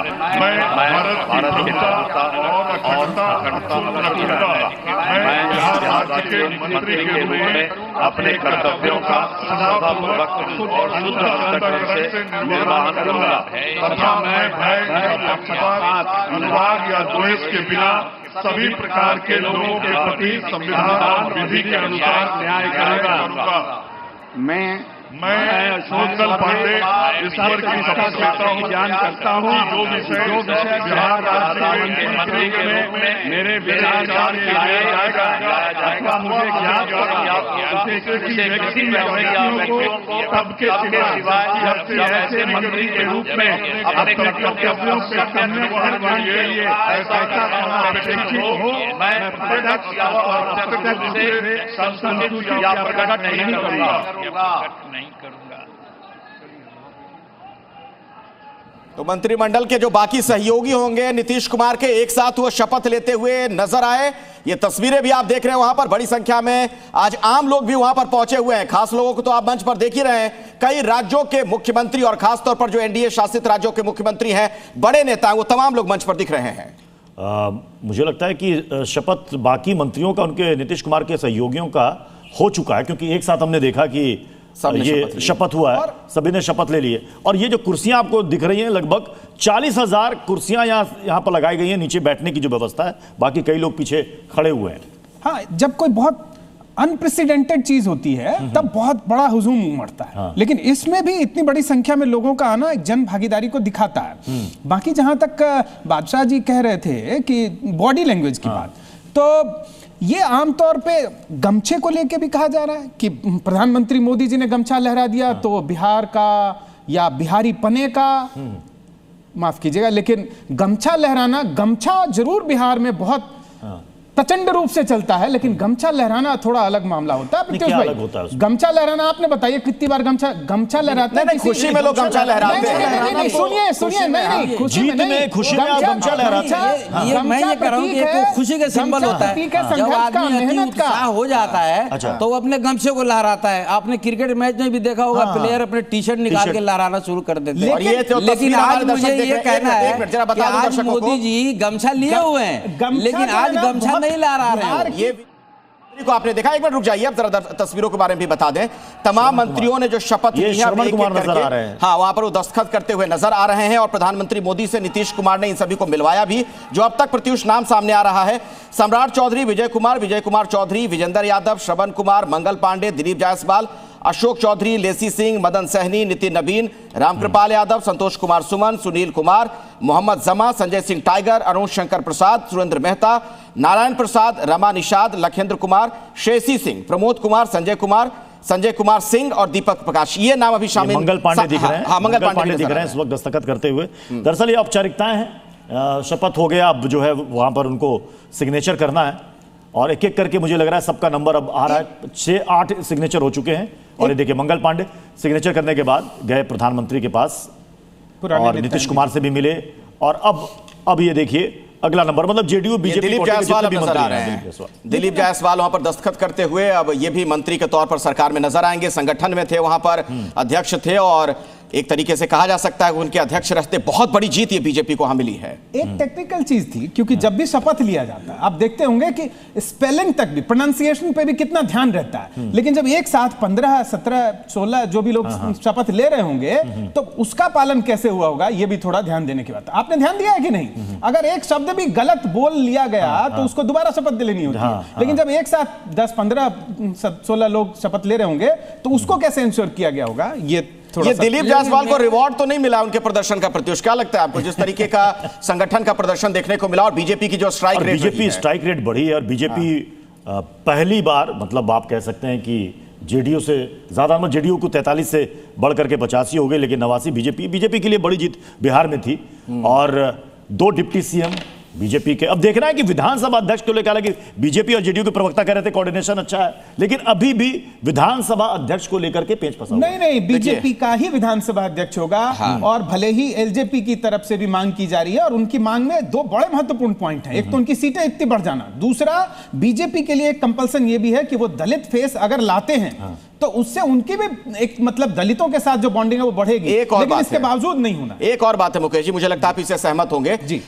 मैं भारत की एकता और अखंडता रखूंगा। मैं बिहार राज्य के मंत्री के रूप में अपने कर्तव्यों का सदापूर्वक और शुद्ध अंतःकरण से निर्वहन करूंगा तथा मैं भय या पक्षपात, अनुराग या द्वेष के बिना सभी प्रकार के लोगों के प्रति संविधान विधि के अनुसार न्याय करूंगा। मैं मंगल पांडे ईश्वर की शपथ लेता हूँ, ज्ञान करता हूँ जो विषय बिहार राज्य मंत्री के रूप में मेरे विचार में लाया जाएगा अथवा मुझे ज्ञात उसे किसी व्यक्ति या व्यक्तियों को तब के सिवाय जब ऐसे मंत्री के रूप में अपने कर्तव्यों से करने के लिए ऐसा करना अपेक्षित हो, मैं प्रत्यक्ष या अप्रत्यक्ष से संशोधित या प्रकट नहीं करूंगा। तो मंत्रिमंडल के जो बाकी सहयोगी होंगे नीतीश कुमार के एक साथ वो शपथ लेते हुए नजर आए। ये तस्वीरें भी आप देख रहे हैं, वहां पर बड़ी संख्या में आज आम लोग भी वहां पर पहुंचे हुए हैं। खास लोगों को तो आप मंच पर देख ही रहे हैं। कई राज्यों के मुख्यमंत्री और खासतौर पर जो एनडीए शासित राज्यों के मुख्यमंत्री हैं, बड़े नेता, वो तमाम लोग मंच पर दिख रहे हैं। मुझे लगता है कि शपथ बाकी मंत्रियों का, उनके नीतीश कुमार के सहयोगियों का हो चुका है, क्योंकि एक साथ हमने देखा कि ये शपथ हुआ है, सभी ने शपथ ले ली है। और ये जो कुर्सियां आपको दिख रही हैं, लगभग 40,000 कुर्सियां यहाँ पर लगाई गई हैं, नीचे बैठने की जो व्यवस्था है। बाकी कई लोग पीछे खड़े हुए हैं। हाँ, जब कोई बहुत अनप्रेसिडेंटेड चीज होती है तब बहुत बड़ा हुजूम उमड़ता है। हाँ। लेकिन इसमें भी इतनी बड़ी संख्या में लोगों का आना एक जन भागीदारी को दिखाता है। बाकी जहां तक बादशाह जी कह रहे थे कि बॉडी लैंग्वेज की बात, तो ये आमतौर पे गमछे को लेके भी कहा जा रहा है कि प्रधानमंत्री मोदी जी ने गमछा लहरा दिया तो बिहार का या बिहारी पने का, माफ कीजिएगा, लेकिन गमछा लहराना, गमछा जरूर बिहार में बहुत प्रचंड रूप से चलता है, लेकिन गमछा लहराना थोड़ा अलग मामला होता है। क्या अलग होता है? गमछा लहराना, आपने बताइए कितनी बार गमछा लहराते हैं? खुशी में लोग गमछा लहराते हैं। सुनिए, नहीं, खुशी में आप गमछा लहराते हैं। ये मैं ये कह रहा हूँ कि खुशी का सिंबल होता है। जब आदमी अति उत्साह हो जाता है तो वो अपने गमछे को लहराता है। आपने क्रिकेट मैच में भी देखा होगा, प्लेयर अपने टी शर्ट निकाल के लहराना शुरू कर देते हैं। लेकिन आज मुझे ये कहना है कि आज मोदी जी गमछा लिए हुए हैं, लेकिन आज गमछा नहीं लहरा रहे हैं। ये को आपने देखा, एक मिनट रुक जाइए, अब जरा तस्वीरों के बारे में भी बता दें। तमाम मंत्रियों ने जो शपथ ली है, श्रवण कुमार नजर आ रहे हैं। हाँ, वहां पर वो दस्तखत करते हुए नजर आ रहे हैं और प्रधानमंत्री मोदी से नीतीश कुमार ने इन सभी को मिलवाया भी। जो अब तक प्रत्युष नाम सामने आ रहा है, सम्राट चौधरी, विजय कुमार चौधरी, विजेंद्र यादव, श्रवण कुमार, मंगल पांडे, दिलीप जायसवाल, अशोक चौधरी, लेसी सिंह, मदन सहनी, नितिन नवीन, रामकृपाल यादव, संतोष कुमार सुमन, सुनील कुमार, मोहम्मद जमा, संजय सिंह टाइगर, अरुण शंकर प्रसाद, सुरेंद्र मेहता, नारायण प्रसाद, रमा निषाद, लखेंद्र कुमार, शेषी सिंह, प्रमोद कुमार, संजय कुमार सिंह और दीपक प्रकाश, ये नाम अभी शामिल। मंगल पांडे दिख रहे हैं। हाँ, मंगल पांडे दिख रहे हैं इस वक्त दस्तखत करते हुए। दरअसल ये औपचारिकताएं हैं, शपथ हो गया, अब जो है वहां पर उनको सिग्नेचर करना है और एक एक करके मुझे लग रहा है सबका नंबर अब आ रहा है। 6-8 सिग्नेचर हो चुके हैं और ये देखिए मंगल पांडे सिग्नेचर करने के बाद गए प्रधानमंत्री के पास और नीतीश कुमार से भी मिले। और अब ये देखिए अगला नंबर, मतलब जेडीयू बीजेपी, दिलीप जायसवाल नजर आ रहे हैं। दिलीप जायसवाल वहां पर दस्तखत करते हुए अब ये भी मंत्री के तौर पर सरकार में नजर आएंगे। संगठन में थे, वहां पर अध्यक्ष थे और एक तरीके से कहा जा सकता है कि उनके अध्यक्ष रहते बहुत बड़ी जीत ये बीजेपी को मिली है। एक टेक्निकल चीज थी, क्योंकि जब भी शपथ लिया जाता है आप देखते होंगे कि स्पेलिंग तक भी, प्रोनाउंसिएशन पे भी कितना ध्यान रहता है। लेकिन जब एक साथ 15, 17, 16 जो भी लोग शपथ ले रहे होंगे तो उसका पालन कैसे हुआ होगा, ये भी थोड़ा ध्यान देने की बात है। आपने ध्यान दिया है कि नहीं? अगर एक शब्द भी गलत बोल लिया गया तो उसको दोबारा शपथ लेनी होती है। लेकिन जब एक साथ 10, 15, 16 लोग शपथ ले रहे होंगे तो उसको कैसे इंश्योर किया गया होगा, ये दिलीप जायसवाल को रिवॉर्ड तो नहीं मिला उनके प्रदर्शन का। प्रत्युष, क्या लगता है आपको, जिस तरीके का संगठन का प्रदर्शन देखने को मिला और बीजेपी की जो स्ट्राइक रेट बढ़ी है और बीजेपी पहली बार, मतलब आप कह सकते हैं कि जेडीयू से ज्यादा, मतलब जेडीयू को 43 से बढ़ करके 85 हो गए, लेकिन 89 बीजेपी के लिए बड़ी जीत बिहार में थी। और 2 डिप्टी सीएम बीजेपी के। अब देखना है कि विधानसभा अध्यक्ष को लेकर, हालांकि बीजेपी और जेडीयू के प्रवक्ता कह रहे थे कोऑर्डिनेशन अच्छा है, लेकिन अभी भी विधानसभा अध्यक्ष को लेकर के पेच फंसा। नहीं, बीजेपी का ही विधानसभा अध्यक्ष होगा। और भले ही एलजेपी की तरफ से भी मांग की जा रही है, और उनकी मांग में दो बड़े महत्वपूर्ण पॉइंट हैं। एक तो उनकी सीटें इतनी बढ़ जाना, दूसरा बीजेपी के लिए एक कंपल्सन ये भी है कि वो दलित फेस अगर लाते हैं तो उससे उनकी भी एक मतलब दलितों के साथ जो बॉन्डिंग है वो बढ़ेगी। एक और लेकिन बात इसके है, बावजूद नहीं होना। एक और बात है मुकेश जी, मुझे लगता है आप इससे सहमत होंगे जी।